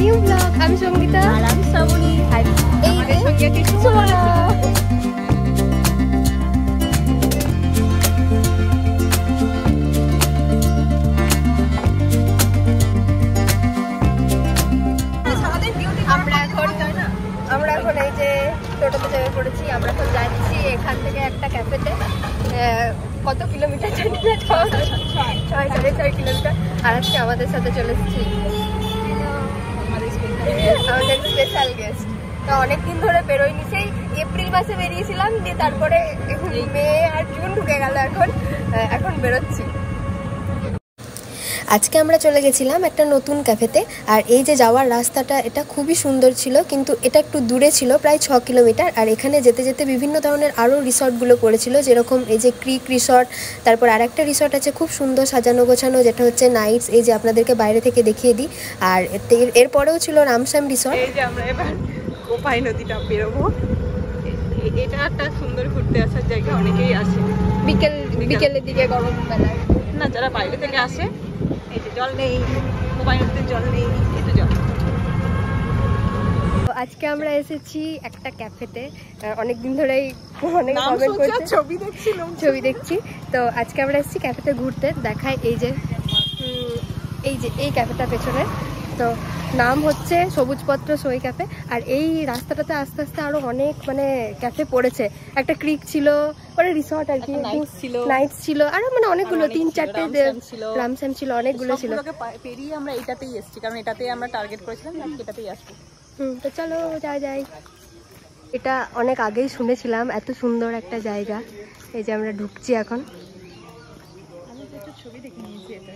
New blog. আমি সঙ্গীতা আর আমি শ্রাবণী। আর এই যে সুমনা। আমরা এখন এই যে টোটোতে চেপে পড়েছি। আমরা এখন যাচ্ছি এখান থেকে একটা ক্যাফেতে। কত কিলোমিটার জানি না, 6.5 কিলোমিটার। আর আজকে আমাদের সাথে চলে এসেছি আমাদের স্পেশাল গেস্ট। তো অনেকদিন ধরে বেরোয়নি, সেই এপ্রিল মাসে বেরিয়েছিলাম, দিয়ে তারপরে মে আর জুন ঢুকে গেল, এখন বেরোচ্ছি। আজকে আমরা চলে গেছিলাম একটা নতুন ক্যাফেতে। আর এই যে যাওয়ার রাস্তাটা, এটা খুবই সুন্দর ছিল, কিন্তু এটা একটু দূরে ছিল, প্রায় 6 কিলোমিটার। আর এখানে যেতে যেতে বিভিন্ন ধরনের আরও রিসর্টগুলো পড়েছিল, যেরকম এই যে ক্রিক রিসর্ট, তারপর আরেকটা রিসর্ট আছে খুব সুন্দর সাজানো গোছানো, যেটা হচ্ছে নাইটস। এই যে আপনাদেরকে বাইরে থেকে দেখিয়ে দিই। আর এরপরেও ছিল রামশ্যাম রিসর্ট। এই যে আমরা এবার কোপাই নদীটা পেরোবো। এটা একটা সুন্দর ঘুরতে আসার জায়গা, অনেকেই আসে বিকেলের দিকে, গরম বেলায় না, যারা বাইরে থেকে আসে। এই যে জল নেই, কোপাই নদীতে জল নেই, এই তো জল। আজকে আমরা এসেছি একটা ক্যাফেতে, অনেকদিন ধরেই অনেক কমেন্ট করছে, ছবি দেখছি। তো আজকে আমরা এসেছি ক্যাফেতে ঘুরতে। দেখায় এই যে এই ক্যাফেটা পেছনে, তো নাম হচ্ছে সবুজপত্র সই ক্যাফে। আর এই রাস্তাটাতে আস্তে আস্তে আরো অনেক মানে ক্যাফে পড়েছে। একটা ক্রিক ছিল, পরে রিসর্ট আর কি, নাইটস ছিল, আরো মানে অনেকগুলো 3-4টে রামশ্যাম ছিল, অনেকগুলো ছিল। পেরিয়ে আমরা এটাতেই এসেছি, কারণ এটাতেই আমরা টার্গেট করেছিলাম, এটাতেই আসবো। তো চলো যাই। এটা অনেক আগেই শুনেছিলাম, এত সুন্দর একটা জায়গা। এই যে আমরা ঢুকছি এখন। আমি তো ছবি দেখে নিয়েছি এটা।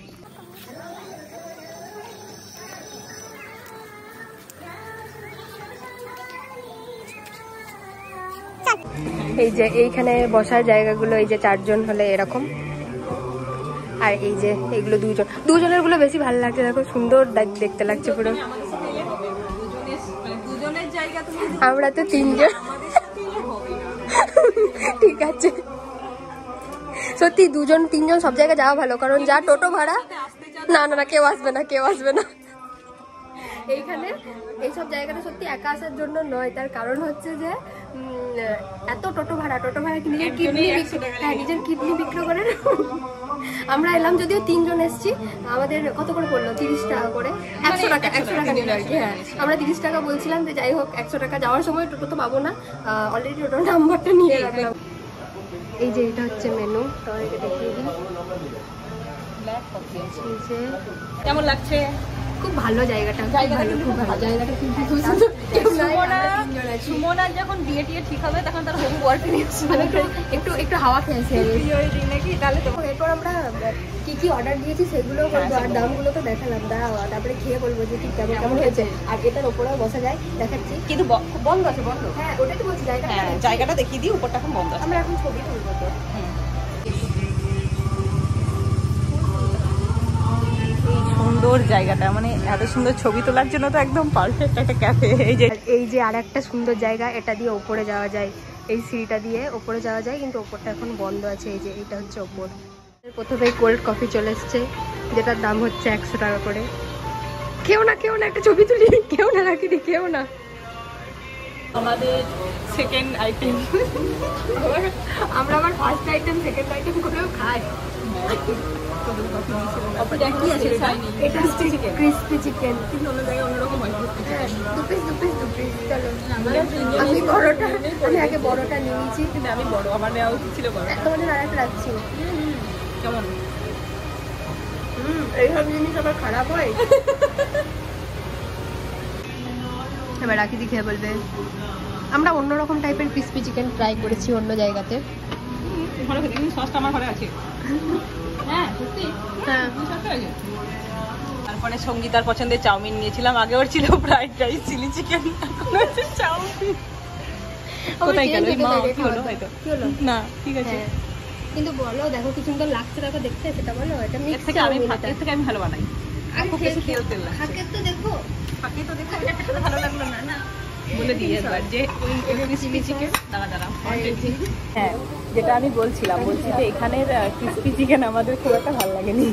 এই যে এইখানে বসার জায়গাগুলো, এই যে 4 জন হলে এরকম। আর এই যে এইগুলো 2জনের গুলো বেশি ভালো লাগছে, দেখো সুন্দর দেখতে লাগছে পুরো। আমরা তো 3 জন, ঠিক আছে। সত্যি 2-3 জন সব জায়গায় যাওয়া ভালো, কারণ যা টোটো ভাড়া, না কেউ আসবে না এইখানে। এইসব জায়গাটা সত্যি একা আসার জন্য নয়, তার কারণ হচ্ছে যে এত টোটো ভাড়া কি নিজের কিডনি বিক্রি করে। আমরা এলাম, যদিও 3 জন এসছি, আমাদের কত করে পড়লো, 30 টাকা করে, 100 টাকা নিল আর কি। হ্যাঁ, আমরা 30 টাকা বলছিলাম, যে যাই হোক 100 টাকা। যাওয়ার সময় টোটো তো পাবো না, অলরেডি টোটোর নাম্বারটা নিয়ে রাখলাম। এই যে এটা হচ্ছে মেনু, তোমাদেরকে দেখিয়ে দিই। কেমন লাগছে? খুব ভালো জায়গাটা, খুব ভালো জায়গাটা, কিন্তু সুমনার যখন বিয়ে টিয়ে ঠিক হবে, তখন তার হবু বরকে নিয়ে একটু হাওয়া খেয়েছি নাকি। তাহলে তখন এরপর আমরা কি অর্ডার দিয়েছি সেগুলো করবো, আর দামগুলো তো দেখালাম, তারপরে খেয়ে বলবো যে ঠিক কেমন হয়েছে। আর এটার ওপরেও বসা যায়, দেখাচ্ছি, কিন্তু বন্ধ আছে। হ্যাঁ, ওটাই তো বলছি, জায়গাটা দেখিয়ে দিই, উপরটা এখন বন্ধ আছে। আমরা এখন ছবি তুলবো তো। সুন্দর জায়গাটা, মানে এত সুন্দর ছবি তোলার জন্য তো একদম পারফেক্ট একটা ক্যাফে। এই যে আর একটা সুন্দর জায়গা, এটা দিয়ে ওপরে যাওয়া যায়, এই সিঁড়িটা দিয়ে ওপরে যাওয়া যায়, কিন্তু ওপরটা এখন বন্ধ আছে। এই যে এটা হচ্ছে ওপর। প্রথমে কোল্ড কফি চলে এসছে, যেটার দাম হচ্ছে 100 টাকা করে। কেউ না একটা ছবি তুলি, কেউ না রাখিনি, কেউ না। আমাদের সেকেন্ড আইটেম, আমরা আবার ফার্স্ট আইটেম সেকেন্ড আইটেম করেও খাই। এটা ক্রিসপি চিকেন, কিন্তু অন্য জায়গায় অন্যরকম হয়। 2 পিস। চলো, আমি আগে বড়টা নিয়েছি, কিন্তু আমি বড়, আমার নেওয়া উচিত ছিল বড়। তোমাদের আর একটা রাখছি। কেমন? এইসব জিনিস আবার খারাপ হয়। এবার রাখি দিয়ে খেয়ে বলবে। আমরা অন্যরকম টাইপের ক্রিসপি চিকেন ট্রাই করেছি অন্য জায়গাতে। সসটা আমার ঘরে আছে। হ্যাঁ, তারপরে সঙ্গীতার পছন্দের চাউমিন নিয়েছিলাম। আগে ওর ছিল ফ্রাইড রাইস, চিলি চিকেন, এখন হচ্ছে চাউমিন। কোথায় গেল না? ঠিক আছে, কিন্তু বলো, দেখো কি সুন্দর লাগছে, দেখো দেখতে, সেটা বলো। এটা মিক্স থেকে আমি ভালো বানাই। খুব বেশি তেল লাগছে। ফাঁকে তো দেখো, এটা ভালো লাগলো না বলে দিয়ে একবার যে ক্রিসপি চিকেন। দাঁড়া, হ্যাঁ, যেটা আমি বলছি যে এখানের ক্রিসপি চিকেন আমাদের খুব একটা ভালো লাগেনি।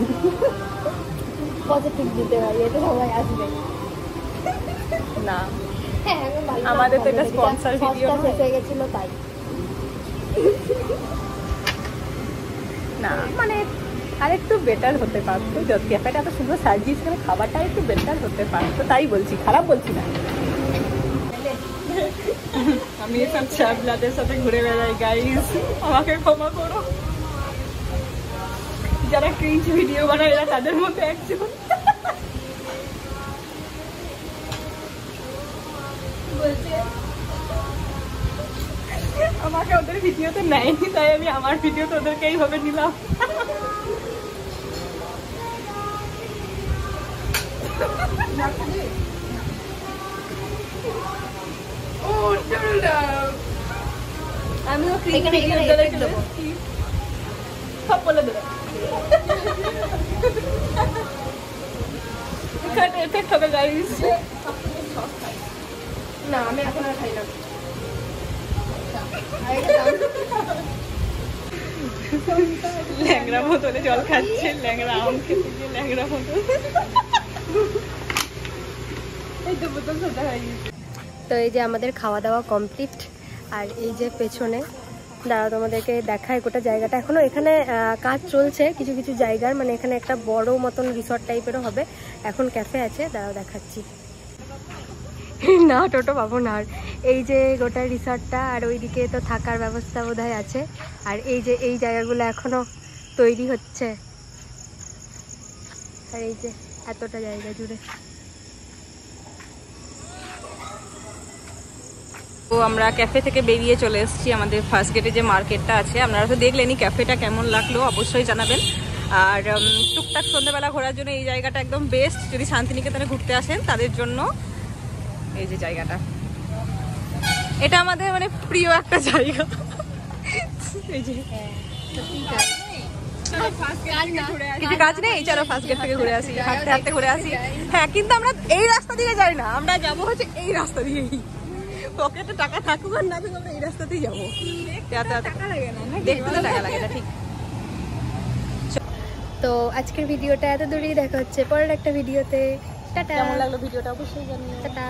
পজিটিভ দিতে হয়, এটা সবাই আসবে। না আমাদের তো এটা স্পন্সর ভিডিও শেষ হয়ে গেছিল তাই না, মানে আরেকটু বেটার হতে পারতো। যত ক্যাফেটা এত সুন্দর সাজিয়েছে, মানে খাবারটা একটু বেটার হতে পারতো, তাই বলছি, খারাপ বলছি না। আমি এসব ছ্যাবলাদের সাথে ঘুরে বেড়াই গাইস, আমাকে ক্ষমা করো। যারা ক্রিঞ্জ ভিডিও বানায় এরা তাদের মধ্যে একজন। আমাকে ওদের ভিডিওতে নেয়নি, তাই আমি আমার ভিডিওতে ওদেরকে এইভাবে নিলাম। আমিও সব বলে দেবো। না আমি এখন আর খাই না। ল্যাংড়া বোতলে জল খাচ্ছে, ল্যাংড়া আম খেতে গিয়ে ল্যাংড়া বোতল। এই তো বোতল সোজা হয়ে গেছে। তো এই যে আমাদের খাওয়া দাওয়া কমপ্লিট, আর এই যে পেছনে দাঁড়াও তোমাদেরকে দেখায় গোটা জায়গাটা। এখনো এখানে কাজ চলছে কিছু কিছু জায়গার, মানে এখানে একটা বড় মতন রিসর্ট টাইপেরও হবে। এখন ক্যাফে আছে, দাঁড়াও দেখাচ্ছি। না টোটো পাবো না। আর এই যে গোটা রিসর্টটা, আর ওইদিকে তো থাকার ব্যবস্থা বোধহয় আছে। আর এই যে এই জায়গাগুলো এখনো তৈরি হচ্ছে, আর এই যে এতটা জায়গা জুড়ে। তো আমরা ক্যাফে থেকে বেরিয়ে চলে এসেছি আমাদের ফার্স্ট গেটে যে মার্কেটটা আছে। আপনারা তো দেখলেনই, ক্যাফেটা কেমন লাগলো অবশ্যই জানাবেন। আর টুকটাক সন্ধ্যাবেলা ঘোরার জন্য এই জায়গাটা একদম বেস্ট। যদি শান্তিনিকেতনে ঘুরতে আসেন তাদের জন্য এই যে জায়গাটা, এটা আমাদের মানে প্রিয় একটা জায়গা। এই যে কিছু কাজ নেই, চলো ফার্স্ট গেট থেকে ঘুরে আসি, হাঁটতে হাঁটতে ঘুরে আসি। হ্যাঁ, কিন্তু আমরা এই রাস্তা দিয়ে যাই না, আমরা যাবো হচ্ছে এই রাস্তা দিয়েই। পকেটে টাকা থাকুক আর না থাকুক, আমরা এই রাস্তাতেই যাবো। দেখতে তো টাকা লাগে না, ঠিক। তো আজকের ভিডিওটা এত দূরেই, দেখা হচ্ছে পরের একটা ভিডিওতে। টাটা। কেমন লাগলো ভিডিওটা অবশ্যই জানিও। টাটা।